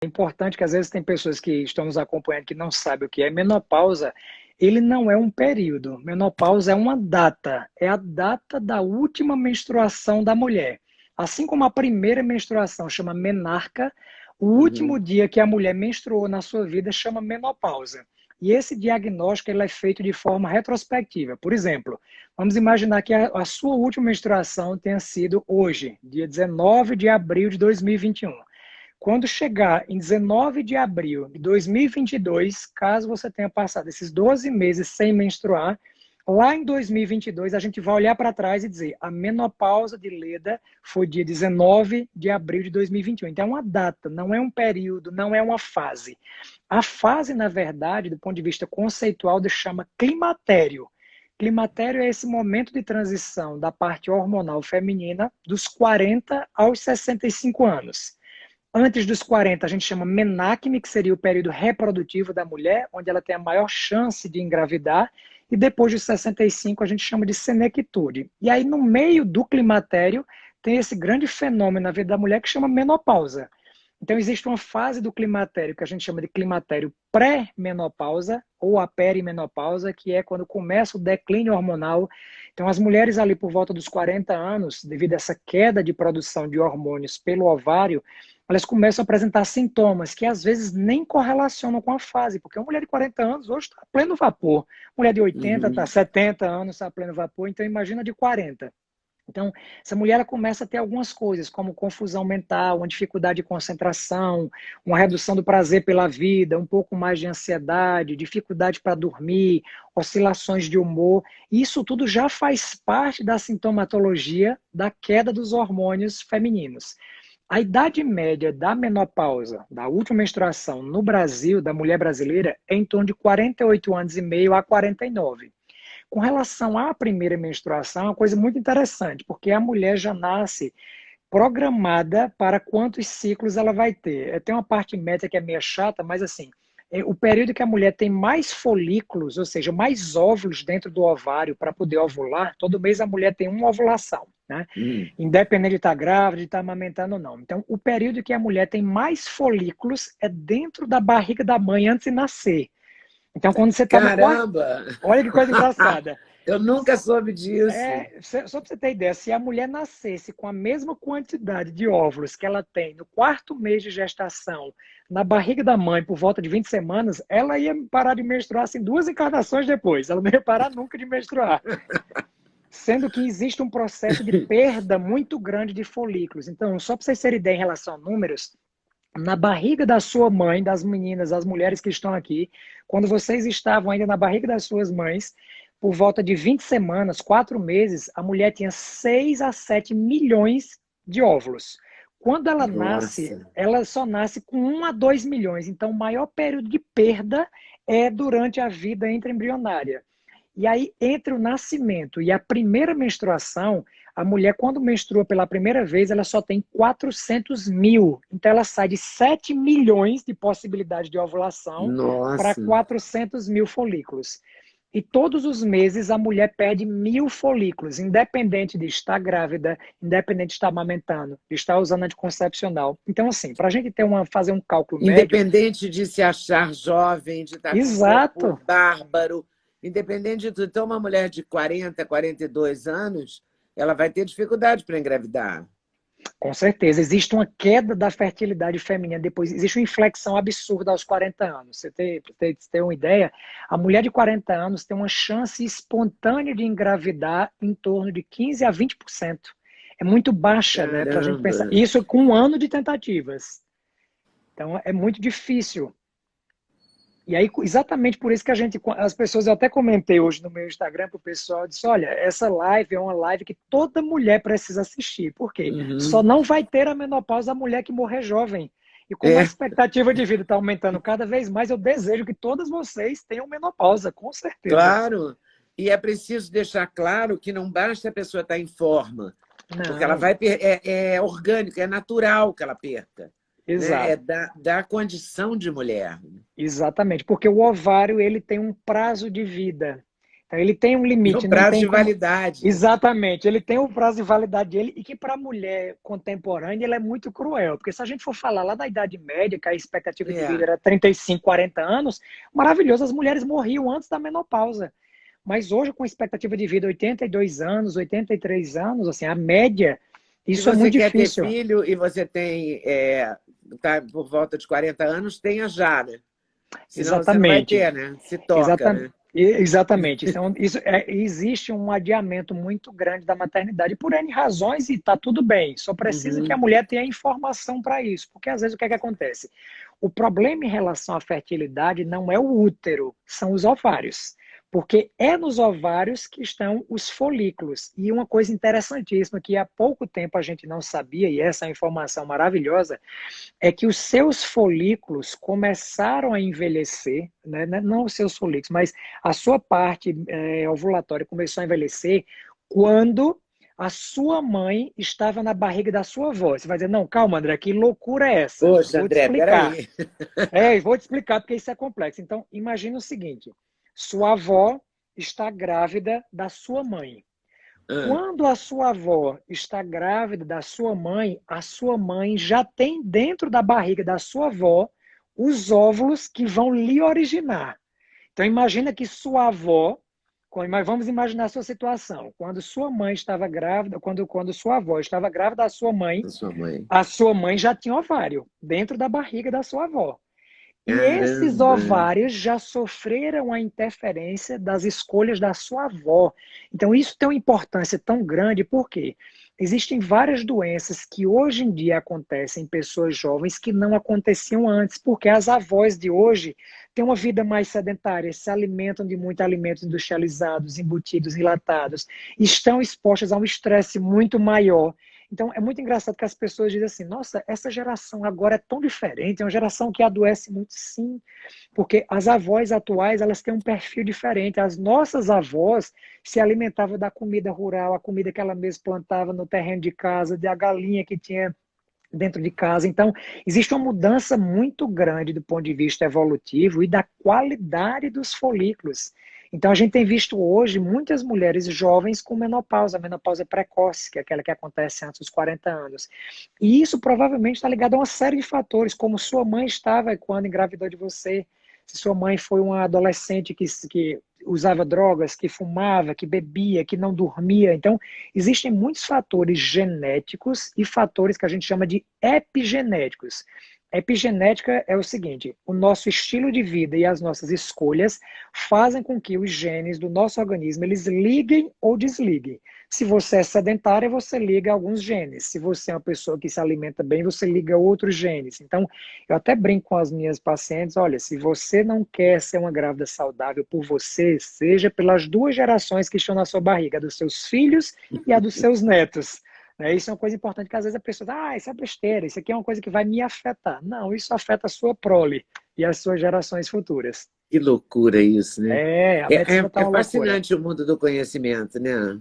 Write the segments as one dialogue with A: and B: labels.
A: É importante que às vezes tem pessoas que estão nos acompanhando que não sabem o que é menopausa. Ele não é um período. Menopausa é uma data. É a data da última menstruação da mulher. Assim como a primeira menstruação chama menarca, o último
B: Uhum.
A: dia que a mulher menstruou na sua vida chama menopausa. E esse diagnóstico ele é feito de forma retrospectiva. Por exemplo, vamos imaginar que a sua última menstruação tenha sido hoje, dia 19 de abril de 2021. Quando chegar em 19 de abril de 2022, caso você tenha passado esses 12 meses sem menstruar, lá em 2022 a gente vai olhar para trás e dizer a menopausa de Leda foi dia 19 de abril de 2021. Então é uma data, não é um período, não é uma fase. A fase, na verdade, do ponto de vista conceitual, se chama climatério. Climatério é esse momento de transição da parte hormonal feminina dos 40 aos 65 anos. Antes dos 40, a gente chama menacme, que seria o período reprodutivo da mulher, onde ela tem a maior chance de engravidar. E depois dos 65, a gente chama de senectude. E aí, no meio do climatério, tem esse grande fenômeno na vida da mulher que chama menopausa. Então, existe uma fase do climatério que a gente chama de climatério pré-menopausa ou a perimenopausa, que é quando começa o declínio hormonal. Então, as mulheres ali por volta dos 40 anos, devido a essa queda de produção de hormônios pelo ovário, elas começam a apresentar sintomas que às vezes nem correlacionam com a fase, porque uma mulher de 40 anos hoje está a pleno vapor, mulher de 80, está
B: Uhum.
A: 70 anos, está a pleno vapor, então imagina de 40. Então, essa mulher ela começa a ter algumas coisas, como confusão mental, uma dificuldade de concentração, uma redução do prazer pela vida, um pouco mais de ansiedade, dificuldade para dormir, oscilações de humor. Isso tudo já faz parte da sintomatologia da queda dos hormônios femininos. A idade média da menopausa, da última menstruação no Brasil, da mulher brasileira, é em torno de 48 anos e meio a 49. Com relação à primeira menstruação, é uma coisa muito interessante, porque a mulher já nasce programada para quantos ciclos ela vai ter. Tem uma parte média que é meio chata, mas assim, o período que a mulher tem mais folículos, ou seja, mais óvulos dentro do ovário para poder ovular, todo mês a mulher tem uma ovulação, né?
B: Uhum.
A: Independente de estar grávida, de estar amamentando ou não. Então, o período que a mulher tem mais folículos é dentro da barriga da mãe antes de nascer. Então, quando você está no quarto.
B: Caramba!
A: Olha que coisa engraçada.
B: Eu nunca soube disso.
A: Só para você ter ideia, se a mulher nascesse com a mesma quantidade de óvulos que ela tem no quarto mês de gestação, na barriga da mãe, por volta de 20 semanas, ela ia parar de menstruar assim, 2 encarnações depois. Ela não ia parar nunca de menstruar. Sendo que existe um processo de perda muito grande de folículos. Então, só para vocês terem ideia em relação a números, na barriga da sua mãe, das meninas, das mulheres que estão aqui, quando vocês estavam ainda na barriga das suas mães, por volta de 20 semanas, 4 meses, a mulher tinha 6 a 7 milhões de óvulos. Quando ela nasce,
B: Nossa.
A: ela só nasce com 1 a 2 milhões. Então, o maior período de perda é durante a vida intraembrionária. E aí, entre o nascimento e a primeira menstruação, a mulher, quando menstrua pela primeira vez, ela só tem 400 mil. Então, ela sai de 7 milhões de possibilidade de ovulação para
B: Nossa.
A: 400 mil folículos. E todos os meses a mulher perde 1.000 folículos, independente de estar grávida, independente de estar amamentando, de estar usando anticoncepcional. Então, assim, para a gente fazer um cálculo médio,
B: Independente de se achar jovem, de estar com um corpo
A: exato.
B: bárbaro, independente de tudo. Então, uma mulher de 40, 42 anos, ela vai ter dificuldade para engravidar.
A: Com certeza, existe uma queda da fertilidade feminina, depois existe uma inflexão absurda aos 40 anos. Você tem uma ideia? A mulher de 40 anos tem uma chance espontânea de engravidar em torno de 15 a 20%. É muito baixa, né, para a gente
B: Caramba!
A: pensar. Isso com um ano de tentativas. Então, é muito difícil. E aí, exatamente por isso que as pessoas, eu até comentei hoje no meu Instagram para o pessoal, disse, olha, essa live é uma live que toda mulher precisa assistir. Por quê? Só
B: Uhum.
A: não vai ter a menopausa a mulher que morrer jovem. E como a
B: É,
A: expectativa de vida está aumentando cada vez mais, eu desejo que todas vocês tenham menopausa, com certeza.
B: claro. E é preciso deixar claro que não basta a pessoa estar em forma, porque ela
A: Não,
B: vai é orgânico, é natural que ela perca, né? É
A: exato.
B: da condição de mulher.
A: Exatamente, porque o ovário ele tem um prazo de vida. Então, ele tem um
B: E o
A: limite, não
B: prazo
A: tem
B: de
A: como...
B: validade.
A: Exatamente, ele tem o prazo de validade dele e que para a mulher contemporânea ele é muito cruel, porque se a gente for falar lá da Idade Média, que a expectativa de vida
B: É.
A: era 35, 40 anos, maravilhoso, as mulheres morriam antes da menopausa. Mas hoje, com expectativa de vida 82 anos, 83 anos, assim, a média,
B: Se
A: isso é
B: você
A: muito
B: quer ter
A: difícil.
B: filho e você tem, tá por volta de 40 anos, tenha já, né? Senão você não vai
A: Exatamente.
B: ter, né? Se toca,
A: Exata,
B: né?
A: exatamente. Então, existe um adiamento muito grande da maternidade por N razões e está tudo bem. Só precisa que a
B: Uhum.
A: mulher tenha informação para isso. Porque às vezes o que é que acontece? O problema em relação à fertilidade não é o útero, são os ovários. Porque é nos ovários que estão os folículos. E uma coisa interessantíssima que há pouco tempo a gente não sabia, e essa é uma informação maravilhosa, é que os seus folículos começaram a envelhecer, né? Não os seus folículos, mas a sua parte ovulatória começou a envelhecer quando a sua mãe estava na barriga da sua avó. Você vai dizer, não, calma, André, que loucura é essa?
B: Poxa,
A: Vou te
B: André,
A: explicar.
B: peraí.
A: Vou te explicar porque isso é complexo. Então, imagine o seguinte, sua avó está grávida da sua mãe.
B: Ah,
A: Quando a sua avó está grávida da sua mãe, a sua mãe já tem dentro da barriga da sua avó os óvulos que vão lhe originar. Então imagina que sua avó, vamos imaginar a sua situação. Quando sua mãe estava grávida, quando sua avó estava grávida da sua mãe,
B: a sua mãe.
A: a sua mãe já tinha ovário dentro da barriga da sua avó. E esses
B: Caramba.
A: ovários já sofreram a interferência das escolhas da sua avó. Então, isso tem uma importância tão grande, porque existem várias doenças que hoje em dia acontecem em pessoas jovens que não aconteciam antes, porque as avós de hoje têm uma vida mais sedentária, se alimentam de muitos alimentos industrializados, embutidos, enlatados, estão expostas a um estresse muito maior. Então, é muito engraçado que as pessoas dizem assim, nossa, essa geração agora é tão diferente, é uma geração que adoece muito, sim, porque as avós atuais, elas têm um perfil diferente. As nossas avós se alimentavam da comida rural, a comida que ela mesma plantava no terreno de casa, da galinha que tinha dentro de casa. Então, existe uma mudança muito grande do ponto de vista evolutivo e da qualidade dos folículos. Então, a gente tem visto hoje muitas mulheres jovens com menopausa, a menopausa precoce, que é aquela que acontece antes dos 40 anos. E isso provavelmente está ligado a uma série de fatores, como sua mãe estava quando engravidou de você, se sua mãe foi uma adolescente que usava drogas, que fumava, que bebia, que não dormia. Então, existem muitos fatores genéticos e fatores que a gente chama de epigenéticos. A epigenética é o seguinte: o nosso estilo de vida e as nossas escolhas fazem com que os genes do nosso organismo eles liguem ou desliguem. Se você é sedentária, você liga alguns genes. Se você é uma pessoa que se alimenta bem, você liga outros genes. Então, eu até brinco com as minhas pacientes, olha, se você não quer ser uma grávida saudável por você, seja pelas duas gerações que estão na sua barriga, a dos seus filhos e a dos seus netos. Né? Isso é uma coisa importante que às vezes a pessoa diz, isso é besteira, isso aqui é uma coisa que vai me afetar. Não, isso afeta a sua prole e as suas gerações futuras.
B: Que loucura isso, né?
A: A medicina está
B: É
A: uma loucura.
B: fascinante o mundo do conhecimento, né?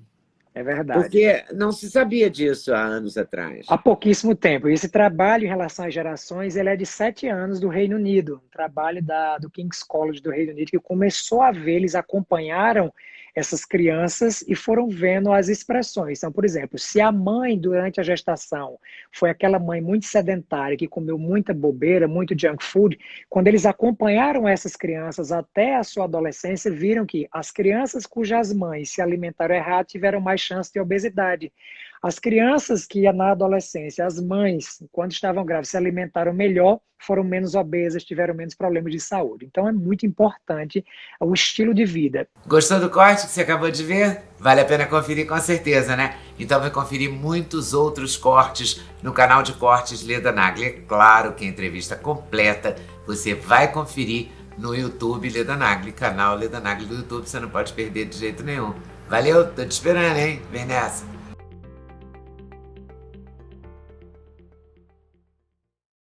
A: É verdade.
B: Porque não se sabia disso há anos atrás.
A: Há pouquíssimo tempo. E esse trabalho em relação às gerações, ele é de 7 anos do Reino Unido, um trabalho do King's College do Reino Unido, que começou a ver, eles acompanharam essas crianças e foram vendo as expressões. Então, por exemplo, se a mãe, durante a gestação, foi aquela mãe muito sedentária, que comeu muita bobeira, muito junk food, quando eles acompanharam essas crianças até a sua adolescência, viram que as crianças cujas mães se alimentaram errado tiveram mais chance de obesidade. As crianças que na adolescência, as mães, quando estavam grávidas, se alimentaram melhor, foram menos obesas, tiveram menos problemas de saúde. Então é muito importante o estilo de vida.
B: Gostou do corte que você acabou de ver? Vale a pena conferir com certeza, né? Então vai conferir muitos outros cortes no canal de cortes Leda Nagli. É claro que a entrevista completa você vai conferir no YouTube Leda Nagli, canal Leda Nagli do YouTube, você não pode perder de jeito nenhum. Valeu, tô te esperando, hein? Vem nessa!